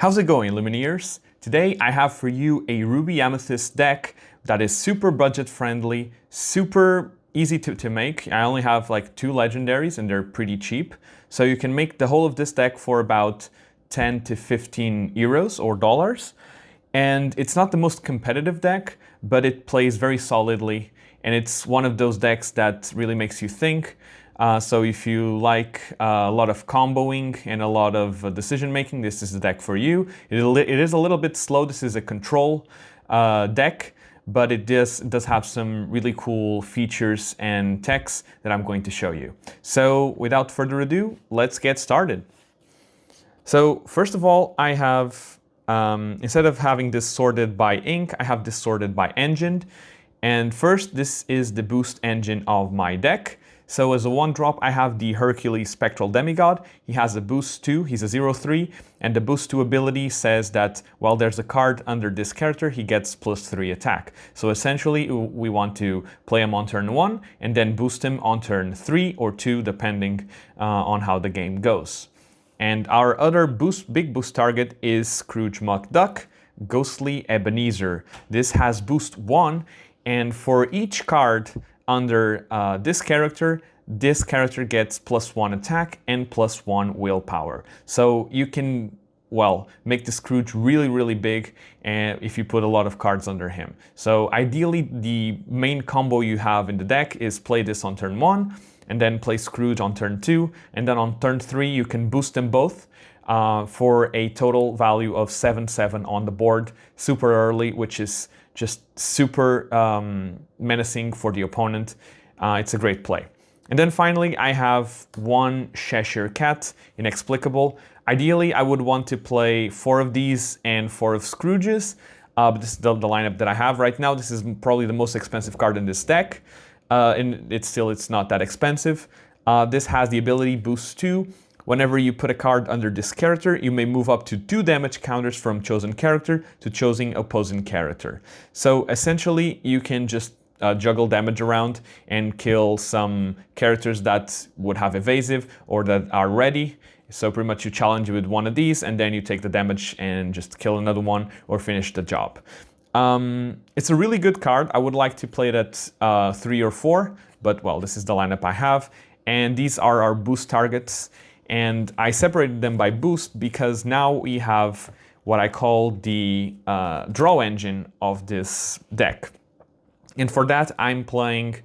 How's it going, Lumineers? Today I have for you a Ruby Amethyst deck that is super budget friendly, super easy to make. I only have like 2 legendaries and they're pretty cheap. So you can make the whole of this deck for about 10 to 15 euros or dollars. And it's not the most competitive deck, but it plays very solidly. And it's one of those decks that really makes you think. So if you like a lot of comboing and a lot of decision making, this is the deck for you. It is a little bit slow. This is a control deck, but it does have some really cool features and techs that I'm going to show you. So without further ado, let's get started. So first of all, I have, instead of having this sorted by ink, I have this sorted by engine. And first, this is the boost engine of my deck. So as a 1-drop, I have the Hercules Spectral Demigod. He has a boost 2, he's a 0/3, and the boost 2 ability says that while there's a card under this character, he gets +3 attack. So essentially, we want to play him on turn 1 and then boost him on turn 3 or 2, depending on how the game goes. And our other big boost target is Scrooge McDuck, Ghostly Ebenezer. This has boost 1, and for each card under this character gets +1 attack and +1 willpower. So you can, well, make the Scrooge really big if you put a lot of cards under him. So ideally, the main combo you have in the deck is play this on turn 1, and then play Scrooge on turn 2, and then on turn 3 you can boost them both for a total value of 7/7 on the board, super early, which is just super menacing for the opponent. It's a great play. And then finally, I have 1 Cheshire Cat, Inexplicable. Ideally, I would want to play 4 of these and 4 of Scrooges, but this is the lineup that I have right now. This is probably the most expensive card in this deck, and it's not that expensive. This has the ability Boost 2. Whenever you put a card under this character, you may move up to 2 damage counters from chosen character to chosen opposing character. So essentially, you can just juggle damage around and kill some characters that would have evasive or that are ready. So pretty much you challenge with one of these and then you take the damage and just kill another one or finish the job. It's a really good card. I would like to play it at 3 or 4, but well, this is the lineup I have. And these are our boost targets. And I separated them by boost because now we have what I call the draw engine of this deck. And for that, I'm playing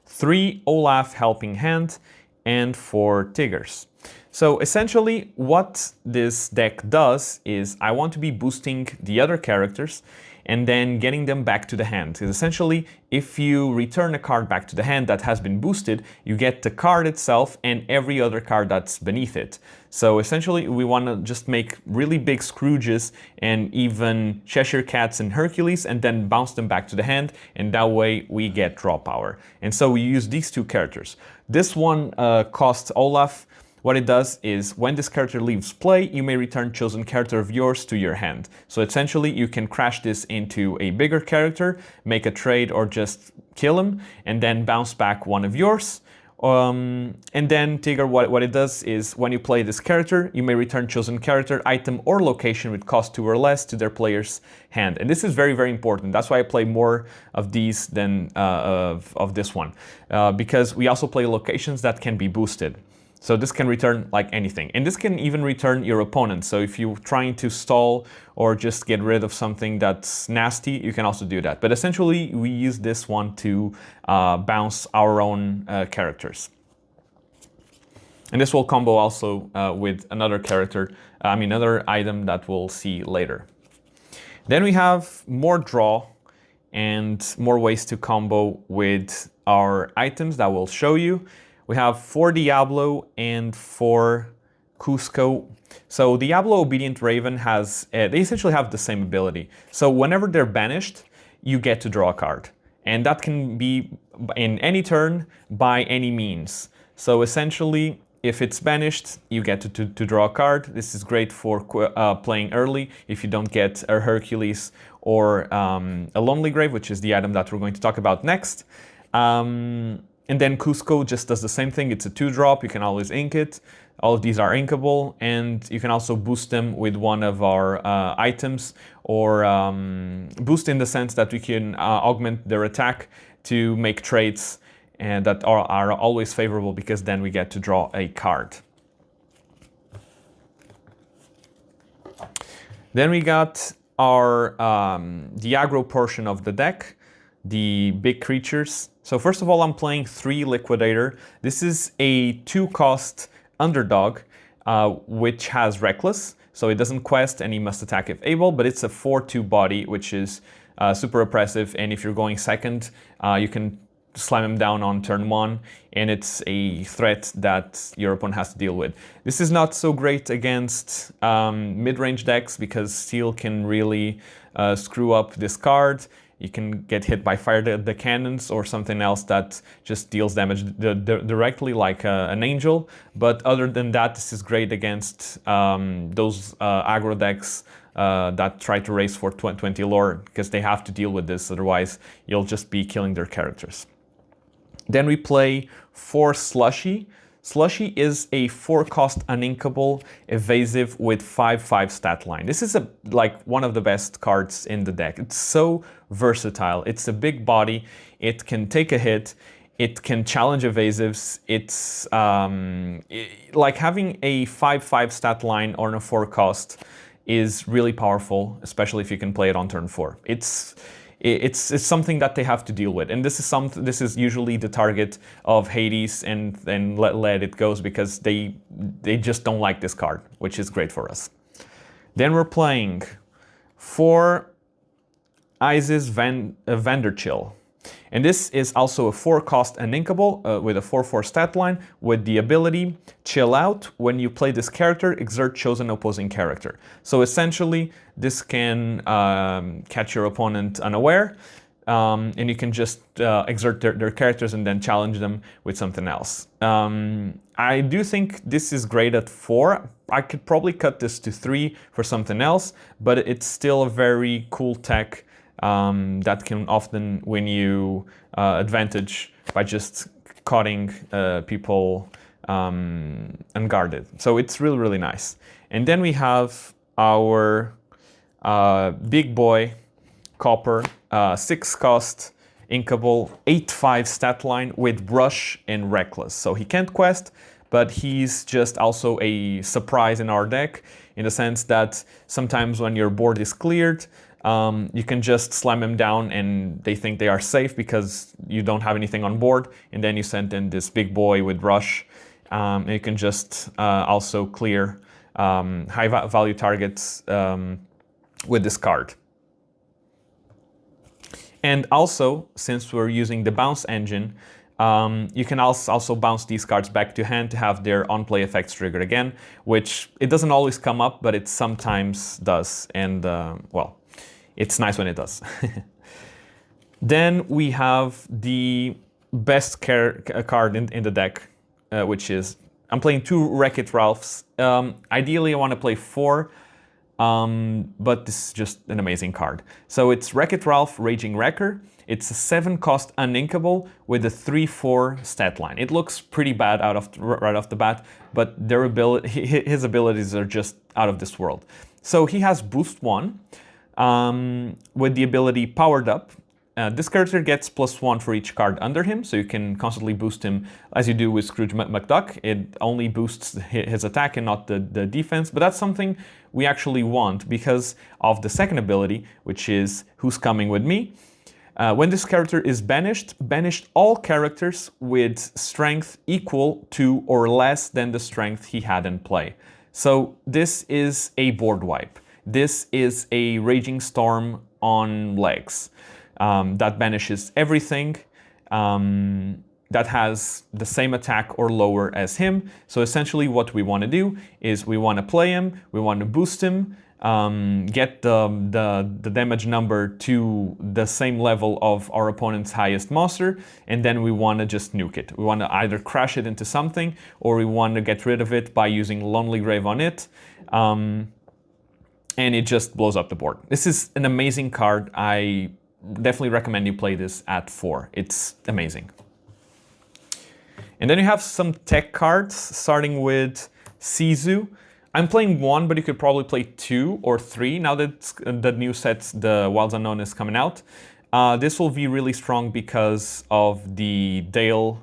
3 Olaf Helping Hand and 4 Tigers. So essentially, what this deck does is I want to be boosting the other characters and then getting them back to the hand. Because essentially, if you return a card back to the hand that has been boosted, you get the card itself and every other card that's beneath it. So essentially, we want to just make really big Scrooges and even Cheshire Cats and Hercules and then bounce them back to the hand, and that way we get draw power. And so we use these 2 characters. This one costs Olaf. What it does is when this character leaves play, you may return chosen character of yours to your hand. So essentially you can crash this into a bigger character, make a trade or just kill him, and then bounce back one of yours. And then Tigger, what it does is when you play this character, you may return chosen character, item, or location with cost 2 or less to their player's hand. And this is very important. That's why I play more of these than of this one. Because we also play locations that can be boosted. So this can return like anything. And this can even return your opponent. So if you're trying to stall or just get rid of something that's nasty, you can also do that. But essentially, we use this one to bounce our own characters. And this will combo also with another character, another item that we'll see later. Then we have more draw and more ways to combo with our items that we'll show you. We have 4 Diablo and 4 Cusco. So Diablo Obedient Raven has, they essentially have the same ability. So whenever they're banished, you get to draw a card. And that can be in any turn by any means. So essentially, if it's banished, you get to draw a card. This is great for playing early if you don't get a Hercules or a Lonely Grave, which is the item that we're going to talk about next. And then Cusco just does the same thing. It's a 2-drop. You can always ink it. All of these are inkable, and you can also boost them with one of our items, or boost in the sense that we can augment their attack to make traits and that are always favorable, because then we get to draw a card. Then we got our the aggro portion of the deck, the big creatures. So first of all, I'm playing 3 Liquidator. This is a 2-cost underdog, which has Reckless, so it doesn't quest and he must attack if able, but it's a 4/2 body, which is super oppressive, and if you're going second, you can slam him down on turn 1, and it's a threat that your opponent has to deal with. This is not so great against mid-range decks, because Steel can really screw up this card. You can get hit by Fire the Cannons or something else that just deals damage directly, like an Angel. But other than that, this is great against those aggro decks that try to race for 20 lore, because they have to deal with this, otherwise you'll just be killing their characters. Then we play 4 Slushy. Slushy is a 4-cost uninkable evasive with 5/5 stat line. This is like one of the best cards in the deck. It's so versatile. It's a big body. It can take a hit. It can challenge evasives. It's like having a 5/5 stat line on a 4-cost is really powerful, especially if you can play it on turn 4. It's something that they have to deal with, and this is usually the target of Hades and let it goes, because they just don't like this card, which is great for us. Then we're playing 4 Isis Vanderchill. And this is also a 4-cost uninkable with a 4/4 stat line, with the ability Chill Out. When you play this character, exert chosen opposing character. So essentially, this can catch your opponent unaware, and you can just exert their characters and then challenge them with something else. I do think this is great at 4. I could probably cut this to 3 for something else, but it's still a very cool tech that can often win you advantage by just cutting people unguarded. So it's really, really nice. And then we have our big boy Copper, 6-cost inkable, 8/5 stat line with Rush and Reckless. So he can't quest, but he's just also a surprise in our deck, in the sense that sometimes when your board is cleared, you can just slam them down and they think they are safe because you don't have anything on board, and then you send in this big boy with Rush, and you can just also clear high value targets with this card. And also, since we're using the bounce engine, you can also bounce these cards back to hand to have their on-play effects triggered again, which it doesn't always come up, but it sometimes does, and well, it's nice when it does. Then we have the best card in the deck, which is, I'm playing 2 Wreck-It Ralphs. Ideally, I want to play 4, but this is just an amazing card. So it's Wreck-It Ralph Raging Wrecker. It's a 7-cost uninkable with a 3/4 stat line. It looks pretty bad right off the bat, but his abilities are just out of this world. So he has Boost 1 with the ability Powered Up. This character gets +1 for each card under him, so you can constantly boost him as you do with Scrooge McDuck. It only boosts his attack and not the defense, but that's something we actually want because of the second ability, which is Who's Coming With Me. When this character is banished, banish all characters with strength equal to or less than the strength he had in play. So this is a board wipe. This is a Raging Storm on legs. That banishes everything that has the same attack or lower as him. So essentially what we want to do is we want to play him, we want to boost him, get the damage number to the same level of our opponent's highest monster, and then we want to just nuke it. We want to either crash it into something, or we want to get rid of it by using Lonely Grave on it. And it just blows up the board. This is an amazing card. I definitely recommend you play this at 4. It's amazing. And then you have some tech cards, starting with Sizu. I'm playing 1, but you could probably play 2 or 3 now that the new set, the Wilds Unknown, is coming out. This will be really strong because of the Dale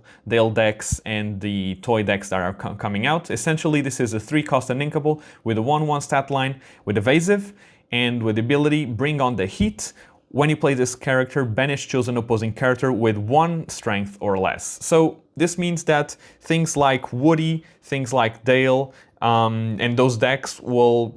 decks and the toy decks that are coming out. Essentially, this is a 3-cost uninkable with a 1/1 stat line, with evasive, and with the ability Bring on the Heat. When you play this character, banish chosen opposing character with 1 strength or less. So this means that things like Woody, things like Dale, and those decks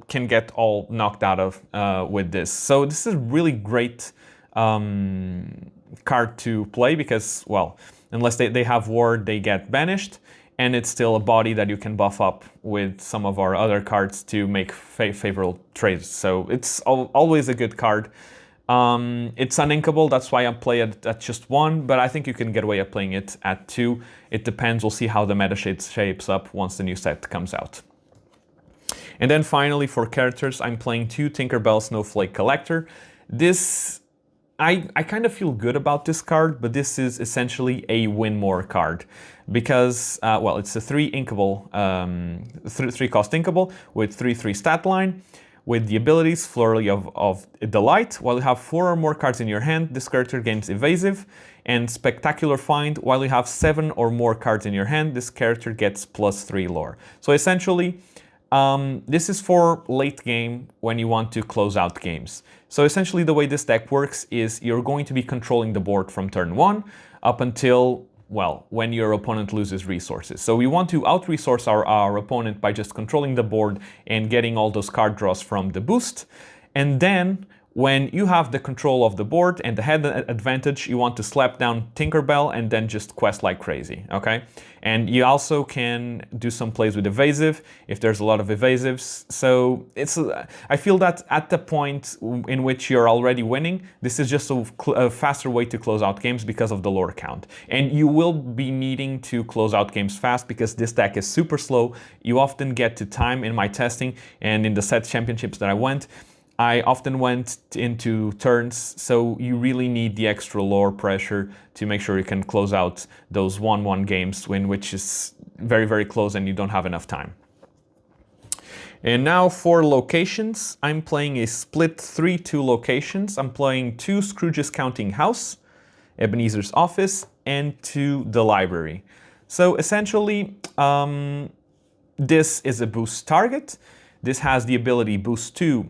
can get all knocked out of with this. So this is really great card to play because, well, unless they have Ward, they get banished, and it's still a body that you can buff up with some of our other cards to make favorable trades. So it's always a good card. It's uninkable, that's why I play it at just 1, but I think you can get away with playing it at 2. It depends, we'll see how the meta shapes up once the new set comes out. And then finally, for characters, I'm playing 2 Tinkerbell Snowflake Collector. This, I kind of feel good about this card, but this is essentially a win more card because, well, it's a 3-cost inkable with 3/3 stat line. With the abilities Flurry of Delight, while you have 4 or more cards in your hand, this character gains Evasive, and Spectacular Find, while you have 7 or more cards in your hand, this character gets +3 lore. So essentially, this is for late game when you want to close out games. So essentially the way this deck works is you're going to be controlling the board from turn 1 up until, well, when your opponent loses resources. So we want to out-resource our opponent by just controlling the board and getting all those card draws from the boost. And then when you have the control of the board and the head advantage, you want to slap down Tinkerbell and then just quest like crazy, okay? And you also can do some plays with evasive if there's a lot of evasives. So I feel that at the point in which you're already winning, this is just a faster way to close out games because of the lore count. And you will be needing to close out games fast because this deck is super slow. You often get to time in my testing and in the set championships that I went. I often went into turns, so you really need the extra lore pressure to make sure you can close out those 1/1 games which is very, very close and you don't have enough time. And now for locations, I'm playing a split 3-2 locations. I'm playing 2 Scrooge's Counting House, Ebenezer's Office, and 2 the Library. So essentially, this is a boost target. This has the ability Boost 2,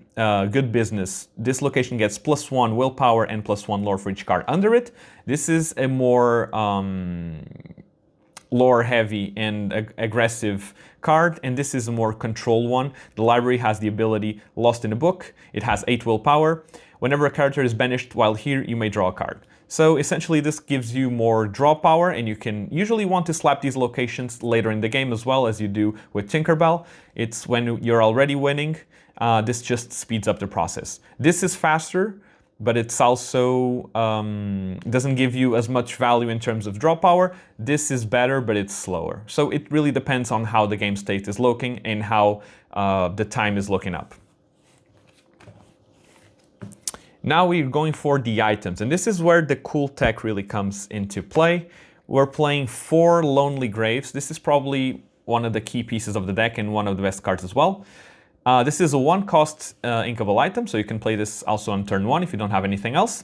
Good Business. This location gets +1 willpower and +1 lore for each card under it. This is a more lore heavy and aggressive card, and this is a more control one. The Library has the ability Lost in a Book. It has 8 willpower. Whenever a character is banished while here, you may draw a card. So essentially this gives you more draw power, and you can usually want to slap these locations later in the game as well as you do with Tinkerbell. It's when you're already winning, this just speeds up the process. This is faster, but it's also doesn't give you as much value in terms of draw power. This is better, but it's slower. So it really depends on how the game state is looking and how the time is looking up. Now we're going for the items, and this is where the cool tech really comes into play. We're playing 4 Lonely Graves. This is probably one of the key pieces of the deck and one of the best cards as well. This is a 1-cost inkable item, so you can play this also on turn 1 if you don't have anything else.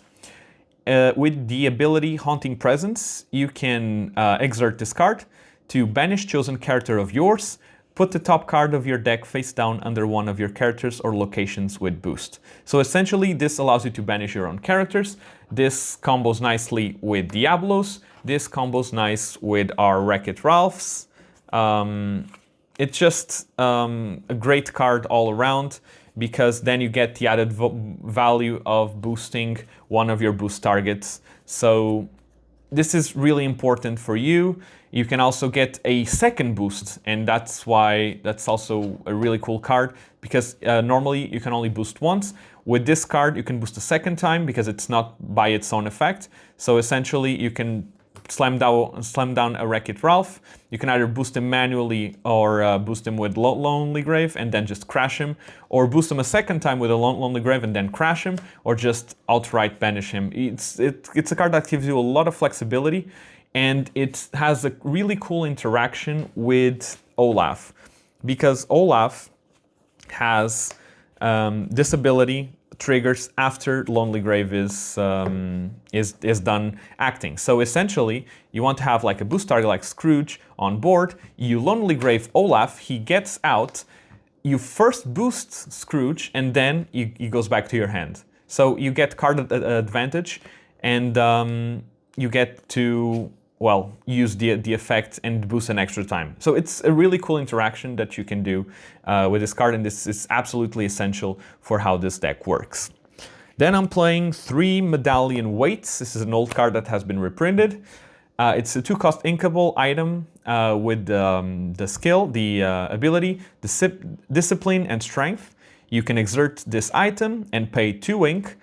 With the ability Haunting Presence, you can exert this card to banish chosen character of yours. Put the top card of your deck face down under one of your characters or locations with boost. So essentially this allows you to banish your own characters. This combos nicely with Diablos. This combos nice with our Wreck-It Ralphs. It's just a great card all around because then you get the added value of boosting one of your boost targets. So this is really important for you. You can also get a second boost, and that's why that's also a really cool card because normally you can only boost once. With this card, you can boost a second time because it's not by its own effect. So essentially, you can slam down a Wreck-It Ralph. You can either boost him manually or boost him with Lonely Grave and then just crash him, or boost him a second time with a Lonely Grave and then crash him, or just outright banish him. It's a card that gives you a lot of flexibility and it has a really cool interaction with Olaf, because Olaf has this ability triggers after Lonely Grave is done acting. So essentially, you want to have like a boost target like Scrooge on board. You Lonely Grave Olaf, he gets out. You first boost Scrooge, and then he goes back to your hand. So you get card advantage, and you get to, well, use the effect and boost an extra time. So it's a really cool interaction that you can do with this card, and this is absolutely essential for how this deck works. Then I'm playing 3 Medallion Weights. This is an old card that has been reprinted. It's a 2-cost inkable item with the skill, the ability, discipline, and strength. You can exert this item and pay 2 ink.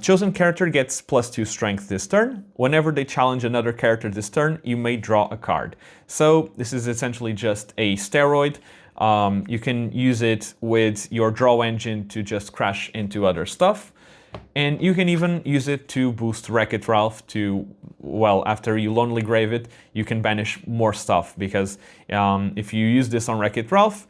Chosen character gets +2 strength this turn. Whenever they challenge another character this turn, you may draw a card. So this is essentially just a steroid. You can use it with your draw engine to just crash into other stuff. And you can even use it to boost Wreck-It Ralph to, well, after you Lonely Grave it, you can banish more stuff, because if you use this on Wreck-It Ralph,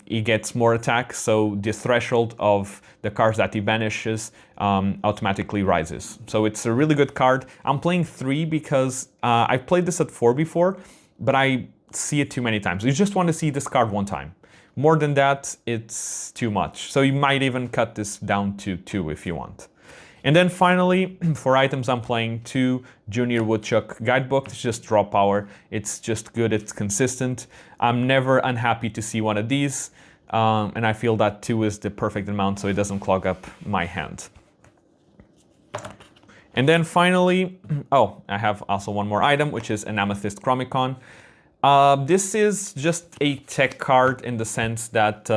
he gets more attack, so the threshold of the cards that he banishes automatically rises. So it's a really good card. I'm playing 3 because I've played this at 4 before, but I see it too many times. You just want to see this card one time. More than that, it's too much. So you might even cut this down to 2 if you want. And then finally, for items, I'm playing 2 Junior Woodchuck Guidebook. It's just draw power. It's just good, it's consistent. I'm never unhappy to see one of these. And I feel that 2 is the perfect amount so it doesn't clog up my hand. And then finally, oh, I have also one more item, which is an Amethyst Chromicon. This is just a tech card in the sense that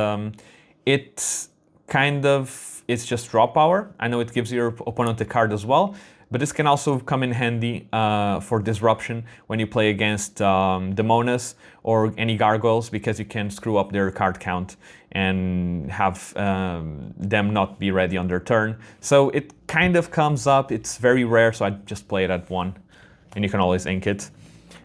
it's just draw power. I know it gives your opponent a card as well, but this can also come in handy for disruption when you play against Demonas or any gargoyles, because you can screw up their card count and have them not be ready on their turn. So it kind of comes up. It's very rare, so I just play it at 1, and you can always ink it.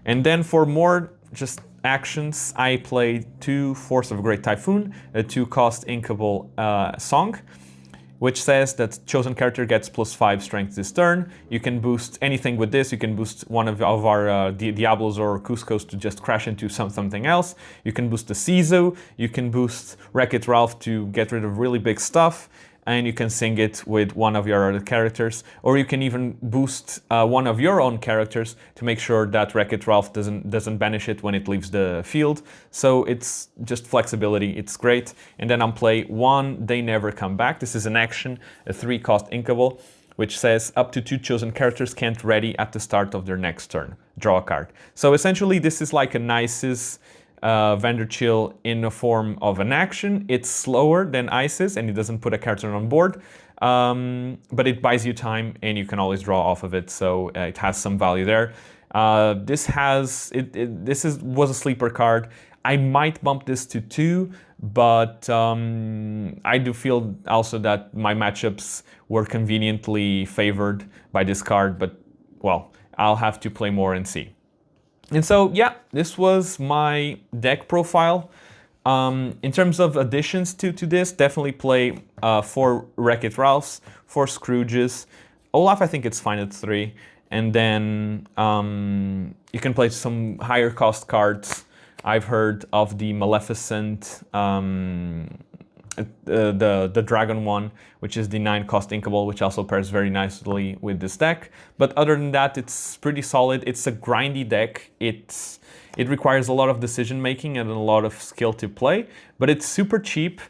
And then for more just actions, I play 2 Force of Great Typhoon, a 2-cost inkable song, which says that chosen character gets +5 strength this turn. You can boost anything with this. You can boost one of our Diablos or Cuscos to just crash into something else. You can boost the Sisu. You can boost Wreck-It Ralph to get rid of really big stuff. And you can sing it with one of your other characters, or you can even boost one of your own characters to make sure that Wreck-It Ralph doesn't banish it when it leaves the field. So it's just flexibility, it's great. And then I'm play 1 They Never Come Back. This is an action, a 3-cost inkable, which says up to 2 chosen characters can't ready at the start of their next turn. Draw a card. So essentially this is like a Nice's Vendor Chill in the form of an action. It's slower than Isis, and it doesn't put a character on board, but it buys you time, and you can always draw off of it, so it has some value there. This was a sleeper card. I might bump this to 2, but I do feel also that my matchups were conveniently favored by this card, but, well, I'll have to play more and see. And so, yeah, this was my deck profile. In terms of additions to this, definitely play 4 Wreck-It Ralphs, 4 Scrooges. Olaf, I think it's fine at 3. And then you can play some higher cost cards. I've heard of the Maleficent, the Dragon one, which is the 9-cost inkable, which also pairs very nicely with this deck. But other than that, it's pretty solid. It's a grindy deck. It requires a lot of decision making and a lot of skill to play, but it's super cheap,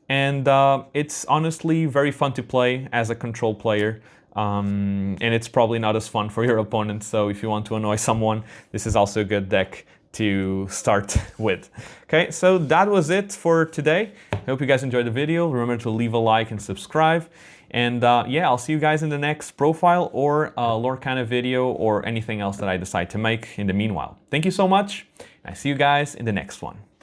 and it's honestly very fun to play as a control player. And it's probably not as fun for your opponent, so if you want to annoy someone, this is also a good deck to start with. Okay, so that was it for today. I hope you guys enjoyed the video. Remember to leave a like and subscribe. And yeah, I'll see you guys in the next profile or Lorcana video or anything else that I decide to make in the meanwhile. Thank you so much. I see you guys in the next one.